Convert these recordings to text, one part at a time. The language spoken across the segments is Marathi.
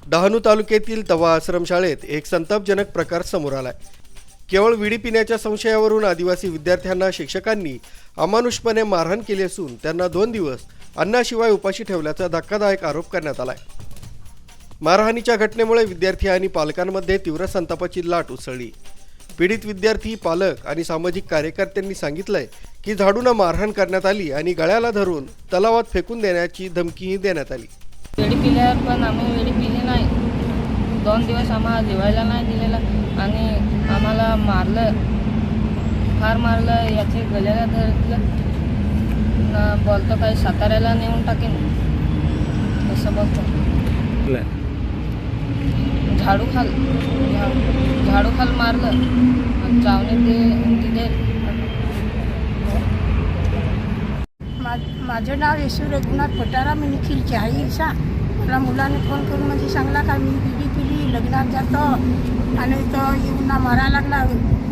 डहाणू तालुक्यातील तवा आश्रमशाळेत एक संतापजनक प्रकार समोर आलाय। केवळ विडी पिण्याच्या संशयावरून आदिवासी विद्यार्थ्यांना शिक्षकांनी अमानुषपणे मारहाण केली असून त्यांना 2 दिवस अन्नाशिवाय उपाशी ठेवल्याचा धक्कादायक आरोप करण्यात आलाय। मारहाणीच्या घटनेमुळे विद्यार्थी आणि पालकांमध्ये तीव्र संतापाची लाट उसळली। पीडित विद्यार्थी, पालक आणि सामाजिक कार्यकर्त्यांनी सांगितलंय की झाडूने मारहाण करण्यात आली आणि गळ्याला धरून तलावात फेकून देण्याची धमकीही देण्यात आली। वेळी पिल्यावर पण आम्ही वेळी पिली नाही। 2 दिवस आम्हाला जेवायला नाही दिलेला आणि आम्हाला मारलं, फार मारलं। याचे गळ्याला धरलं ना, बोलतो काही साताऱ्याला नेऊन टाकेन असं बोलतो। झाडू खाल मारलं, चावणी दिले। माझं नाव येशू रघुनाथ पटारा, मी निखिलची आई सा। मला मुलाने फोन करून म्हणजे सांगला का मी बिडी पिली, लग्नात जातो आणि तो येऊन ना मारायला लागला।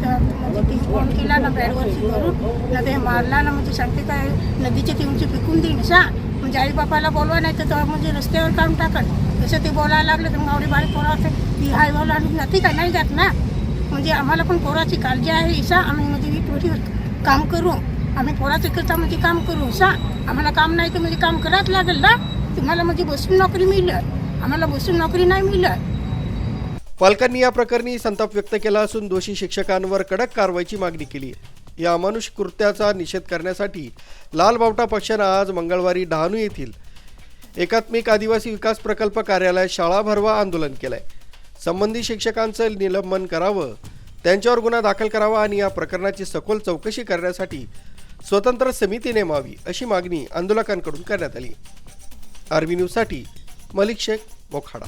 तर म्हणजे ती फोन केला ना बॅडवरची करून ना, ते मारला ना, म्हणजे सांगते काय नदीच्या तिऊनची फेकून देईन सा। म्हणजे आई बापाला बोलवा नाही तर म्हणजे रस्त्यावर काढून टाकन तसं ते बोलायला लागलं। तर मग आवडी बारीक पोराचं ती हाय बोला आणि जाती का नाही जात ना। म्हणजे आम्हाला पण पोराची काळजी आहे इसा। आम्ही म्हणजे वीटवरीवर काम करू, आम्ही पोराचं करता म्हणजे काम करू सा। आम्हाला काम नाही तर म्हणजे काम करावंच लागेल ना। तुम्हाला म्हणजे बसून नोकरी मिळेल, आम्हाला बसून नोकरी नाही मिळेल। पालकांनी या प्रकरणी संताप व्यक्त केला असून दोषी शिक्षकांवर कडक कारवाईची मागणी केली आहे। या अमानुष कृत्याचा निषेध करण्यासाठी लाल बावटा पक्षाने आज मंगळवारी डहाणू येथील एकात्मिक आदिवासी विकास प्रकल्प कार्यालयात शाळा भरवा आंदोलन केलंय। संबंधित शिक्षकांचं निलंबन करावं, त्यांच्यावर गुन्हा दाखल करावा आणि या प्रकरणाची सखोल चौकशी करण्यासाठी स्वतंत्र समिती नेमावी अशी मागणी आंदोलकांकडून करण्यात आली। आरबी न्यूजसाठी मलिक शेख, मोखाडा।